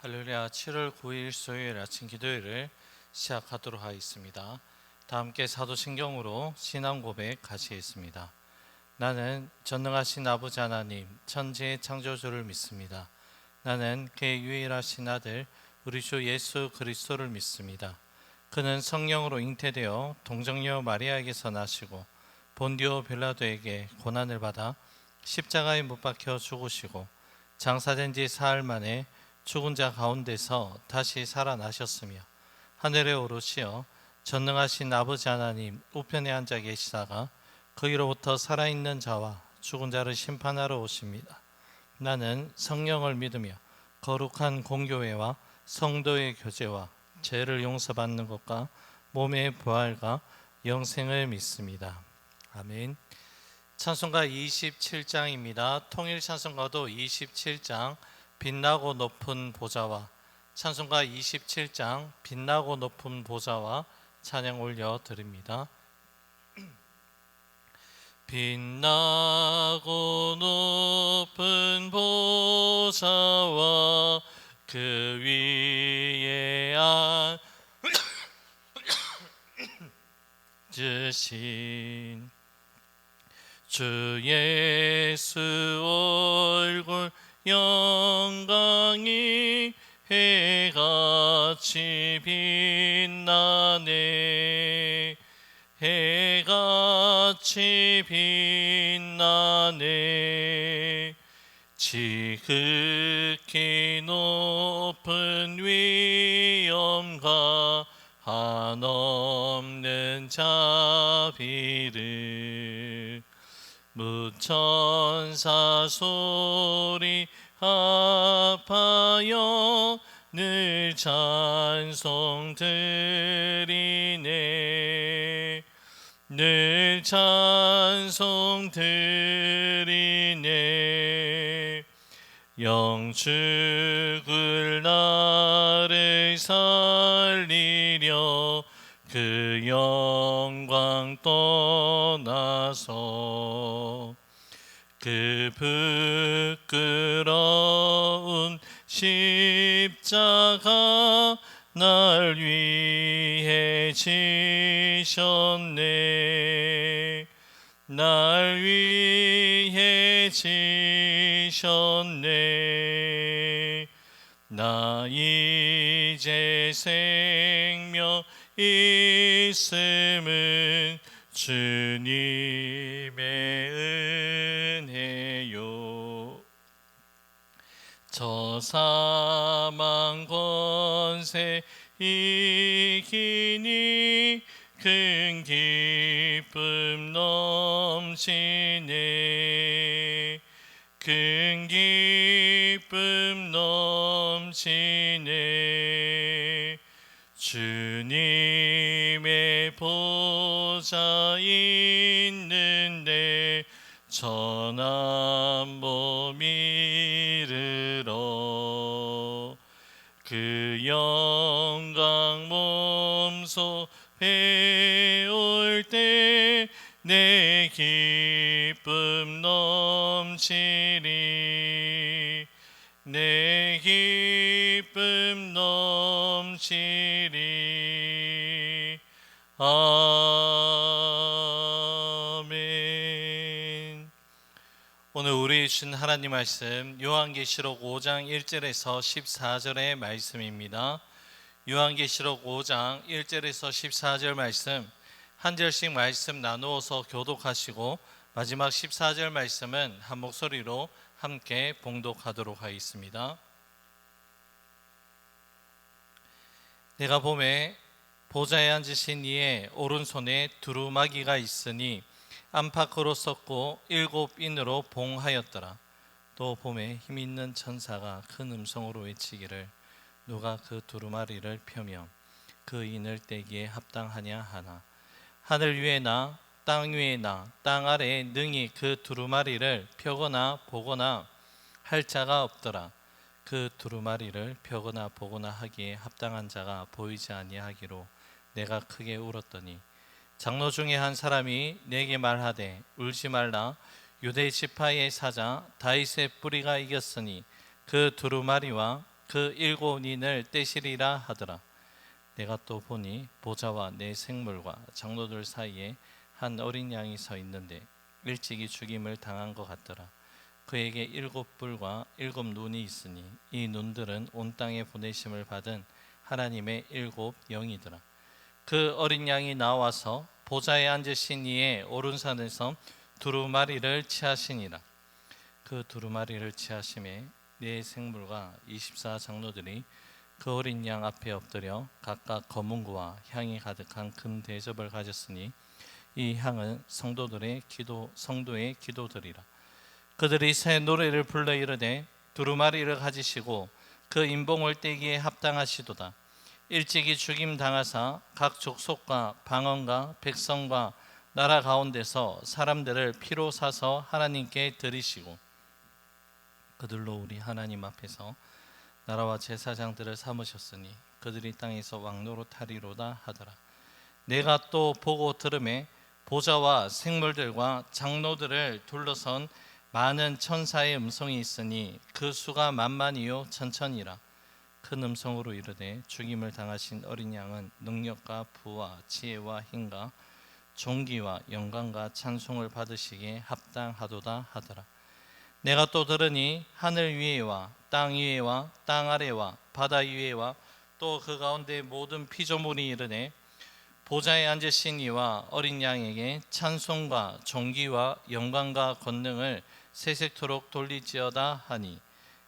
할렐루야. 7월 9일 수요일 아침 기도회를 시작하도록 하겠습니다. 다 함께 사도신경으로 신앙 고백 하시겠습니다. 나는 전능하신 아버지 하나님 천지의 창조주를 믿습니다. 나는 그의 유일하신 아들 우리 주 예수 그리스도를 믿습니다. 그는 성령으로 잉태되어 동정녀 마리아에게서 나시고 본디오 빌라도에게 고난을 받아 십자가에 못 박혀 죽으시고 장사된 지 사흘 만에 죽은 자 가운데서 다시 살아나셨으며 하늘에 오르시어 전능하신 아버지 하나님 우편에 앉아 계시다가 거기로부터 살아있는 자와 죽은 자를 심판하러 오십니다. 나는 성령을 믿으며 거룩한 공교회와 성도의 교제와 죄를 용서받는 것과 몸의 부활과 영생을 믿습니다. 아멘. 찬송가 27장입니다. 통일 찬송가도 27장 빛나고 높은 보좌와 찬송가 27장 빛나고 높은 보좌와 찬양 올려 드립니다. 빛나고 높은 보좌와 그 위에 앉으신 주 예수 얼굴 영광이 해같이 빛나네. 해같이 빛나네. 지극히 높은 위엄과 한없는 자비를 무천사 소리 합하여 늘 찬송 드리네. 늘 찬송 드리네. 영죽을 나를 살리려 그 영광 떠나서 그 부끄러운 십자가 날 위해 지셨네. 날 위해 지셨네. 나 이제 생명 있음은 주님의 은혜요. 저 사망 권세 이기니 큰 기쁨 넘치네. 큰 기쁨 넘치네. 주님의 보좌 있는데 전한 몸 이르러 그 영광 몸소 배울 때 내 기쁨 넘치리. 내 기쁨 넘치리. 아멘. 오늘 우리 주신 하나님 말씀 요한계시록 5장 1절에서 14절의 말씀입니다. 요한계시록 5장 1절에서 14절 말씀 한 절씩 말씀 나누어서 교독하시고 마지막 14절 말씀은 한 목소리로 함께 봉독하도록 하겠습니다. 내가 보매 보좌에 앉으신 이의 오른손에 두루마기가 있으니 안팎으로 썼고 7인으로 봉하였더라. 또 보매 힘있는 천사가 큰 음성으로 외치기를 누가 그 두루마리를 펴며 그 인을 떼기에 합당하냐 하나. 하늘 위에나 땅 위에나 땅 아래에 능히 그 두루마리를 펴거나 보거나 할 자가 없더라. 그 두루마리를 펴거나 보거나 하기에 합당한 자가 보이지 아니하기로 내가 크게 울었더니 장로 중에 한 사람이 내게 말하되 울지 말라. 유대 지파의 사자 다윗의 뿌리가 이겼으니 그 두루마리와 그 일곱 인을 떼시리라 하더라. 내가 또 보니 보좌와 내 생물과 장로들 사이에 한 어린 양이 서 있는데 일찍이 죽임을 당한 것 같더라. 그에게 일곱 뿔과 일곱 눈이 있으니 이 눈들은 온 땅에 보내심을 받은 하나님의 일곱 영이더라. 그 어린 양이 나와서 보좌에 앉으신 이의 오른손에서 두루마리를 취하시니라. 그 두루마리를 취하심에 네 생물과 24 장로들이 그 어린 양 앞에 엎드려 각각 검은고와 향이 가득한 금 대접을 가졌으니 이 향은 성도의 기도들이라. 그들이 새 노래를 불러 이르되 두루마리를 가지시고 그 인봉을 떼기에 합당하시도다. 일찍이 죽임 당하사 각 족속과 방언과 백성과 나라 가운데서 사람들을 피로 사서 하나님께 드리시고 그들로 우리 하나님 앞에서 나라와 제사장들을 삼으셨으니 그들이 땅에서 왕노릇하리로다 하더라. 내가 또 보고 들음에 보좌와 생물들과 장로들을 둘러선 많은 천사의 음성이 있으니 그 수가 만만이요 천천이라. 큰 음성으로 이르되 죽임을 당하신 어린 양은 능력과 부와 지혜와 힘과 존귀와 영광과 찬송을 받으시기에 합당하도다 하더라. 내가 또 들으니 하늘 위에와 땅 위에와 땅 아래와 바다 위에와 또 그 가운데 모든 피조물이 이르되 보좌에 앉으신 이와 어린 양에게 찬송과 존귀와 영광과 권능을 세세토록 돌리지어다 하니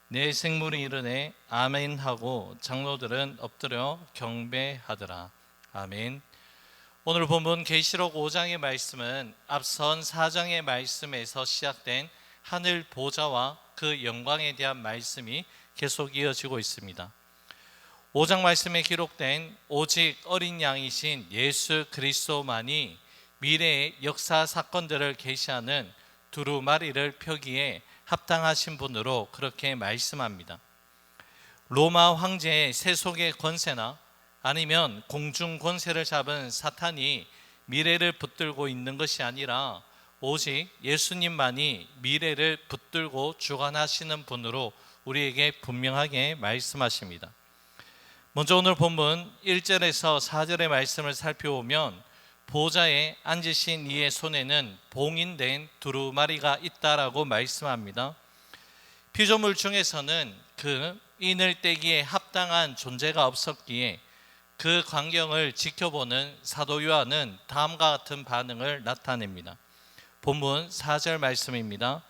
내 생물이 이르되 아멘 하고 장로들은 엎드려 경배하더라. 아멘. 오늘 본문 계시록 5장의 말씀은 앞선 4장의 말씀에서 시작된 하늘 보좌와 그 영광에 대한 말씀이 계속 이어지고 있습니다. 5장 말씀에 기록된 오직 어린 양이신 예수 그리스도만이 미래의 역사 사건들을 계시하는 두루마리를 펴기에 합당하신 분으로 그렇게 말씀합니다. 로마 황제의 세속의 권세나 아니면 공중 권세를 잡은 사탄이 미래를 붙들고 있는 것이 아니라 오직 예수님만이 미래를 붙들고 주관하시는 분으로 우리에게 분명하게 말씀하십니다. 먼저 오늘 본문 1절에서 4절의 말씀을 살펴보면 보좌에 앉으신 이의 손에는 봉인된 두루마리가 있다라고 말씀합니다. 피조물 중에서는 그 인을 떼기에 합당한 존재가 없었기에 그 광경을 지켜보는 사도 요한은 다음과 같은 반응을 나타냅니다. 본문 4절 말씀입니다.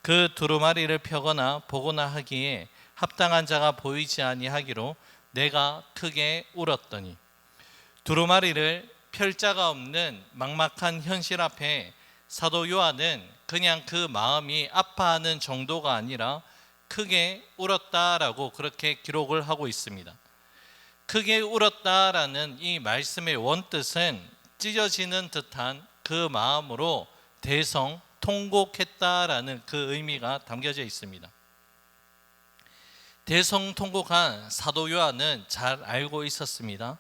그 두루마리를 펴거나 보거나 하기에 합당한 자가 보이지 아니하기로 내가 크게 울었더니. 두루마리를 펼 자가 없는 막막한 현실 앞에 사도 요한은 그냥 그 마음이 아파하는 정도가 아니라 크게 울었다라고 그렇게 기록을 하고 있습니다. 크게 울었다라는 이 말씀의 원뜻은 찢어지는 듯한 그 마음으로 대성통곡했다라는 그 의미가 담겨져 있습니다. 대성통곡한 사도 요한은 잘 알고 있었습니다.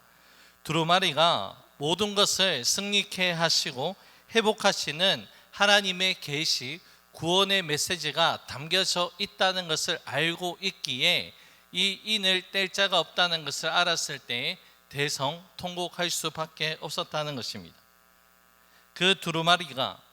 두루마리가 모든 것을 승리케 하시고 회복하시는 하나님의 계시, 구원의 메시지가 담겨져 있다는 것을 알고 있기에 이 인을 뗄 자가 없다는 것을 알았을 때 대성통곡할 수밖에 없었다는 것입니다. 그 두루마리가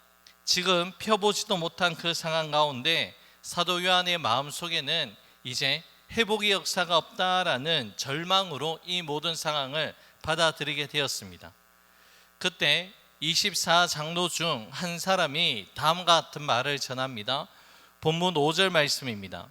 지금 펴보지도 못한 그 상황 가운데 사도 요한의 마음속에는 이제 회복의 역사가 없다라는 절망으로 이 모든 상황을 받아들이게 되었습니다. 그때 24 장로 중 한 사람이 다음과 같은 말을 전합니다. 본문 5절 말씀입니다.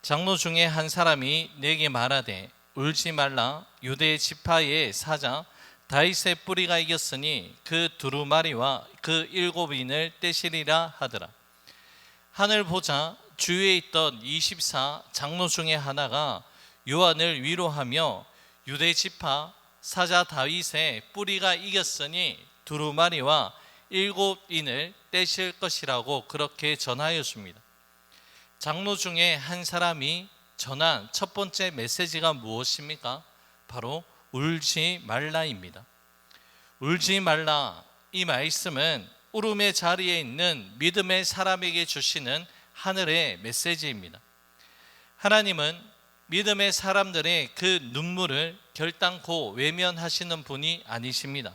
장로 중에 한 사람이 내게 말하되 울지 말라. 유대 지파의 사자 다윗의 뿌리가 이겼으니 그 두루마리와 그 일곱 인을 떼시리라 하더라. 하늘 보자 주위에 있던 24 장로 중에 하나가 요한을 위로하며 유대 지파 사자 다윗의 뿌리가 이겼으니 두루마리와 일곱 인을 떼실 것이라고 그렇게 전하여 줍니다. 장로 중에 한 사람이 전한 첫 번째 메시지가 무엇입니까? 바로 울지 말라입니다. 울지 말라, 이 말씀은 울음의 자리에 있는 믿음의 사람에게 주시는 하늘의 메시지입니다. 하나님은 믿음의 사람들의 그 눈물을 결단코 외면하시는 분이 아니십니다.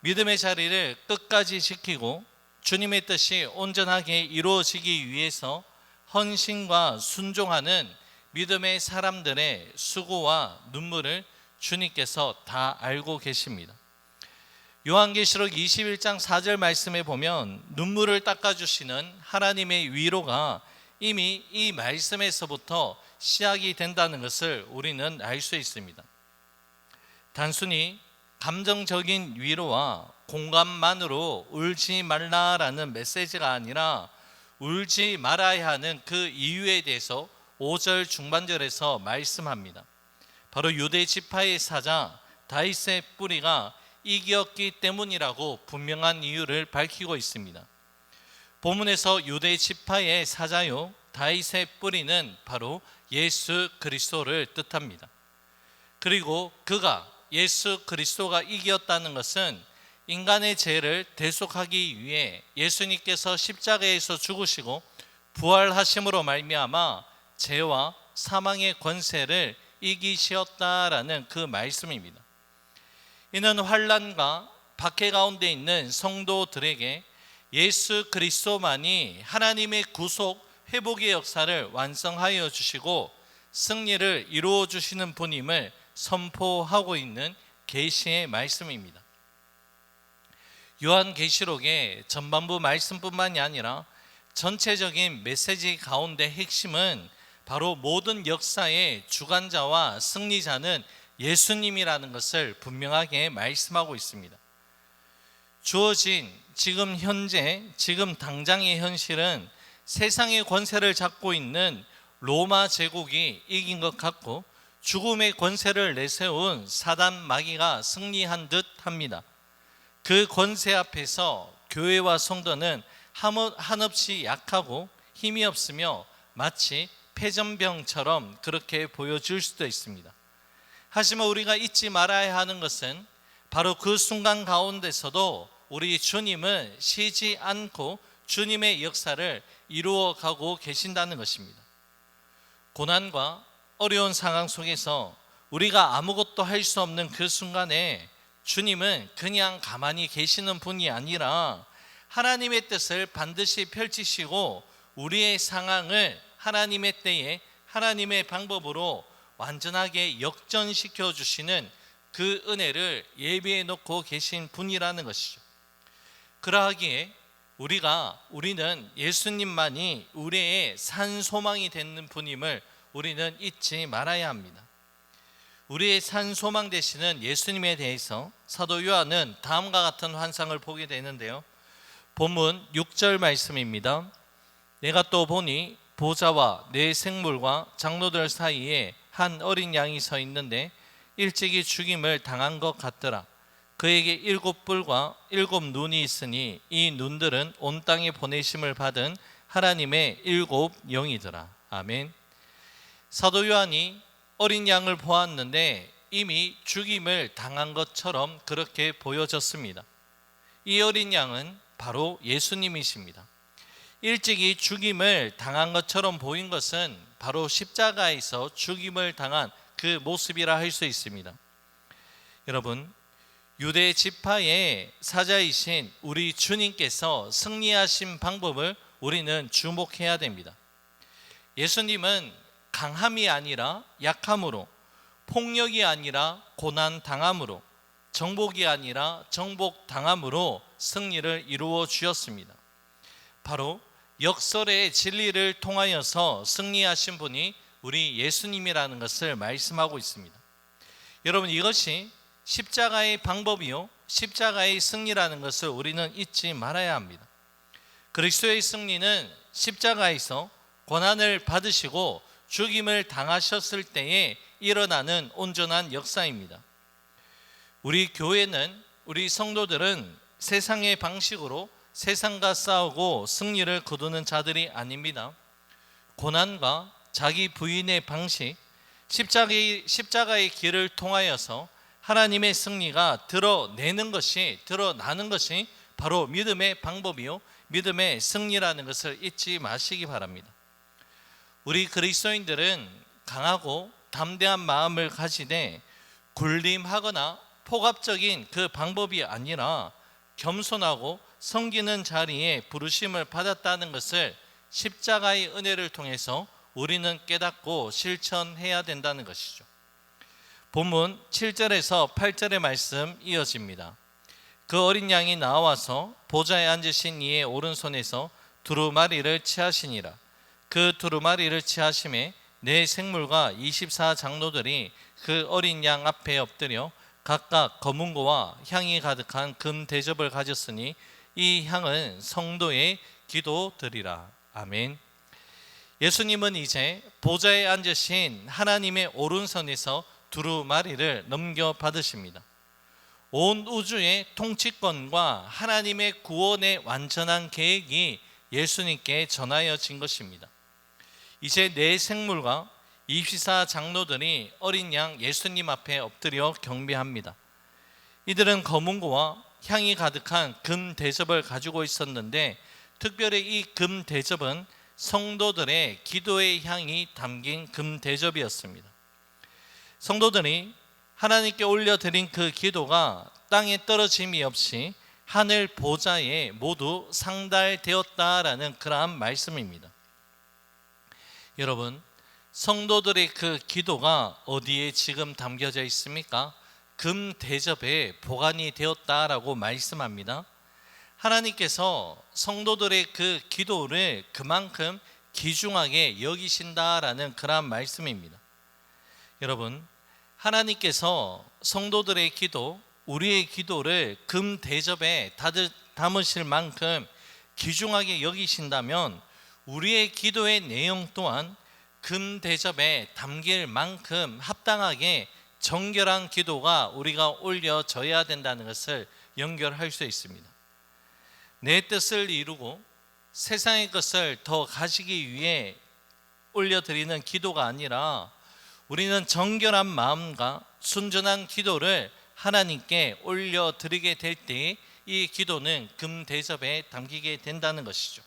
믿음의 자리를 끝까지 지키고 주님의 뜻이 온전하게 이루어지기 위해서 헌신과 순종하는 믿음의 사람들의 수고와 눈물을 주님께서 다 알고 계십니다. 요한계시록 21장 4절 말씀에 보면 눈물을 닦아주시는 하나님의 위로가 이미 이 말씀에서부터 시작이 된다는 것을 우리는 알 수 있습니다. 단순히 감정적인 위로와 공감만으로 울지 말라라는 메시지가 아니라 울지 말아야 하는 그 이유에 대해서 5절 중반절에서 말씀합니다. 바로 유대 지파의 사자 다윗의 뿌리가 이겼기 때문이라고 분명한 이유를 밝히고 있습니다. 본문에서 유대 지파의 사자요 다윗의 뿌리는 바로 예수 그리스도를 뜻합니다. 그리고 예수 그리스도가 이겼다는 것은 인간의 죄를 대속하기 위해 예수님께서 십자가에서 죽으시고 부활하심으로 말미암아 죄와 사망의 권세를 이기시었다라는 그 말씀입니다. 이는 환난과 박해 가운데 있는 성도들에게 예수 그리스도만이 하나님의 구속 회복의 역사를 완성하여 주시고 승리를 이루어 주시는 분임을 선포하고 있는 계시의 말씀입니다. 요한계시록의 전반부 말씀뿐만이 아니라 전체적인 메시지 가운데 핵심은 바로 모든 역사의 주관자와 승리자는 예수님이라는 것을 분명하게 말씀하고 있습니다. 주어진 지금 현재, 지금 당장의 현실은 세상의 권세를 잡고 있는 로마 제국이 이긴 것 같고 죽음의 권세를 내세운 사단 마귀가 승리한 듯 합니다. 그 권세 앞에서 교회와 성도는 한없이 약하고 힘이 없으며 마치 패전병처럼 그렇게 보여질 수도 있습니다. 하지만 우리가 잊지 말아야 하는 것은 바로 그 순간 가운데서도 우리 주님은 쉬지 않고 주님의 역사를 이루어가고 계신다는 것입니다. 고난과 어려운 상황 속에서 우리가 아무것도 할 수 없는 그 순간에 주님은 그냥 가만히 계시는 분이 아니라 하나님의 뜻을 반드시 펼치시고 우리의 상황을 하나님의 때에 하나님의 방법으로 완전하게 역전시켜 주시는 그 은혜를 예비해 놓고 계신 분이라는 것이죠. 그러하기에 우리는 예수님만이 우리의 산 소망이 되는 분임을 우리는 잊지 말아야 합니다. 우리의 산 소망 되시는 예수님에 대해서 사도 요한은 다음과 같은 환상을 보게 되는데요. 본문 6절 말씀입니다. 내가 또 보니 보좌와 네 생물과 장로들 사이에 한 어린 양이 서 있는데 일찍이 죽임을 당한 것 같더라. 그에게 7뿔과 7눈이 있으니 이 눈들은 온 땅에 보내심을 받은 하나님의 7 영이더라. 아멘. 사도 요한이 어린 양을 보았는데 이미 죽임을 당한 것처럼 그렇게 보여졌습니다. 이 어린 양은 바로 예수님이십니다. 일찍이 죽임을 당한 것처럼 보인 것은 바로 십자가에서 죽임을 당한 그 모습이라 할 수 있습니다. 여러분, 유대 지파의 사자이신 우리 주님께서 승리하신 방법을 우리는 주목해야 됩니다. 예수님은 강함이 아니라 약함으로, 폭력이 아니라 고난 당함으로, 정복이 아니라 정복 당함으로 승리를 이루어 주셨습니다. 바로 역설의 진리를 통하여서 승리하신 분이 우리 예수님이라는 것을 말씀하고 있습니다. 여러분, 이것이 십자가의 방법이요 십자가의 승리라는 것을 우리는 잊지 말아야 합니다. 그리스도의 승리는 십자가에서 고난을 받으시고 죽임을 당하셨을 때에 일어나는 온전한 역사입니다. 우리 교회는, 우리 성도들은 세상의 방식으로 세상과 싸우고 승리를 거두는 자들이 아닙니다. 고난과 자기 부인의 방식, 십자가의 길을 통하여서 하나님의 승리가 드러나는 것이 바로 믿음의 방법이요 믿음의 승리라는 것을 잊지 마시기 바랍니다. 우리 그리스도인들은 강하고 담대한 마음을 가지되 군림하거나 폭압적인 그 방법이 아니라 겸손하고 섬기는 자리에 부르심을 받았다는 것을 십자가의 은혜를 통해서 우리는 깨닫고 실천해야 된다는 것이죠. 본문 7절에서 8절의 말씀 이어집니다. 그 어린 양이 나와서 보좌에 앉으신 이의 오른손에서 두루마리를 취하시니라. 그 두루마리를 취하심에 네 생물과 24 장로들이 그 어린 양 앞에 엎드려 각각 검은고와 향이 가득한 금 대접을 가졌으니 이 향은 성도의 기도드리라. 아멘. 예수님은 이제 보좌에 앉으신 하나님의 오른손에서 두루마리를 넘겨받으십니다. 온 우주의 통치권과 하나님의 구원의 완전한 계획이 예수님께 전하여진 것입니다. 이제 네 생물과 24 장로들이 어린 양 예수님 앞에 엎드려 경배합니다. 이들은 검은고와 향이 가득한 금 대접을 가지고 있었는데, 특별히 이 금 대접은 성도들의 기도의 향이 담긴 금 대접이었습니다. 성도들이 하나님께 올려드린 그 기도가 땅에 떨어짐이 없이 하늘 보좌에 모두 상달되었다라는 그러한 말씀입니다. 여러분, 성도들의 그 기도가 어디에 지금 담겨져 있습니까? 금 대접에 보관이 되었다라고 말씀합니다. 하나님께서 성도들의 그 기도를 그만큼 귀중하게 여기신다라는 그러한 말씀입니다. 여러분, 하나님께서 성도들의 기도, 우리의 기도를 금 대접에 담으실 만큼 귀중하게 여기신다면 우리의 기도의 내용 또한 금 대접에 담길 만큼 합당하게 정결한 기도가 우리가 올려져야 된다는 것을 연결할 수 있습니다. 내 뜻을 이루고 세상의 것을 더 가지기 위해 올려드리는 기도가 아니라 우리는 정결한 마음과 순전한 기도를 하나님께 올려드리게 될 때 이 기도는 금 대접에 담기게 된다는 것이죠.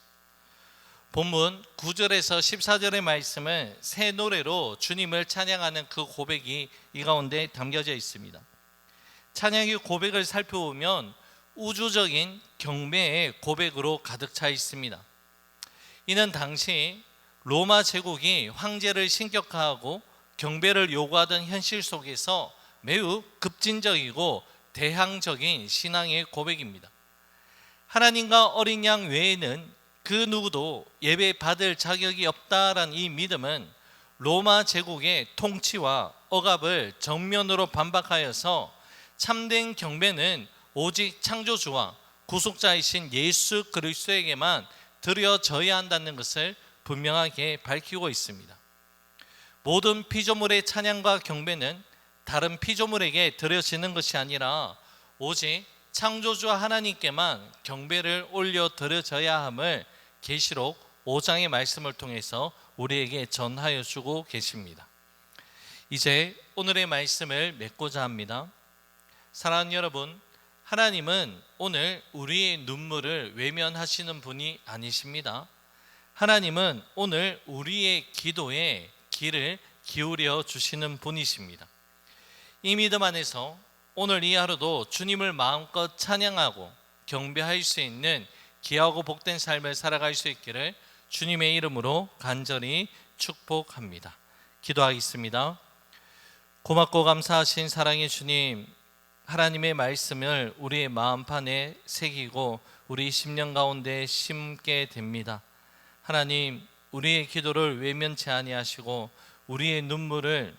본문 9절에서 14절의 말씀은 새 노래로 주님을 찬양하는 그 고백이 이 가운데 담겨져 있습니다. 찬양의 고백을 살펴보면 우주적인 경배의 고백으로 가득 차 있습니다. 이는 당시 로마 제국이 황제를 신격화하고 경배를 요구하던 현실 속에서 매우 급진적이고 대항적인 신앙의 고백입니다. 하나님과 어린 양 외에는 그 누구도 예배 받을 자격이 없다라는 이 믿음은 로마 제국의 통치와 억압을 정면으로 반박하여서 참된 경배는 오직 창조주와 구속자이신 예수 그리스도에게만 드려져야 한다는 것을 분명하게 밝히고 있습니다. 모든 피조물의 찬양과 경배는 다른 피조물에게 드려지는 것이 아니라 오직 창조주 하나님께만 경배를 올려 드려져야 함을 계시록 5장의 말씀을 통해서 우리에게 전하여 주고 계십니다. 이제 오늘의 말씀을 맺고자 합니다. 사랑하는 여러분, 하나님은 오늘 우리의 눈물을 외면하시는 분이 아니십니다. 하나님은 오늘 우리의 기도에 귀를 기울여 주시는 분이십니다. 이 믿음 안에서 오늘 이 하루도 주님을 마음껏 찬양하고 경배할 수 있는 귀하고 복된 삶을 살아갈 수 있기를 주님의 이름으로 간절히 축복합니다. 기도하겠습니다. 고맙고 감사하신 사랑의 주님, 하나님의 말씀을 우리의 마음판에 새기고 우리 심령 가운데 심게 됩니다. 하나님, 우리의 기도를 외면치 아니하시고 우리의 눈물을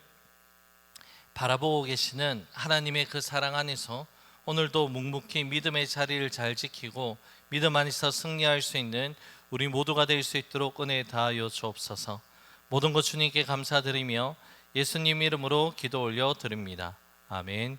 바라보고 계시는 하나님의 그 사랑 안에서 오늘도 묵묵히 믿음의 자리를 잘 지키고 믿음 안에서 승리할 수 있는 우리 모두가 될 수 있도록 은혜 다하여 주옵소서. 모든 것 주님께 감사드리며 예수님 이름으로 기도 올려 드립니다. 아멘.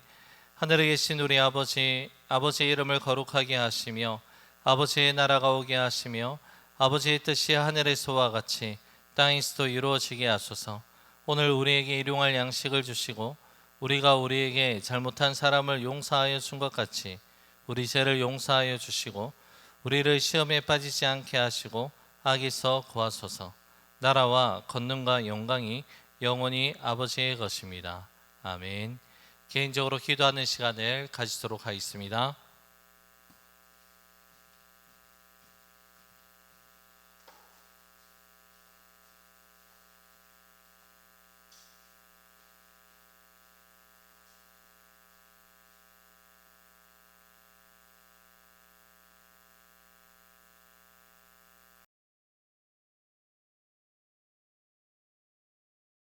하늘에 계신 우리 아버지, 아버지의 이름을 거룩하게 하시며 아버지의 나라가 오게 하시며 아버지의 뜻이 하늘에서와 같이 땅에서도 이루어지게 하소서. 오늘 우리에게 일용할 양식을 주시고 우리가 우리에게 잘못한 사람을 용서하여 준 것 같이 우리 죄를 용서하여 주시고 우리를 시험에 빠지지 않게 하시고 악에서 구하소서. 나라와 권능과 영광이 영원히 아버지의 것입니다. 아멘. 개인적으로 기도하는 시간을 가지도록 하겠습니다.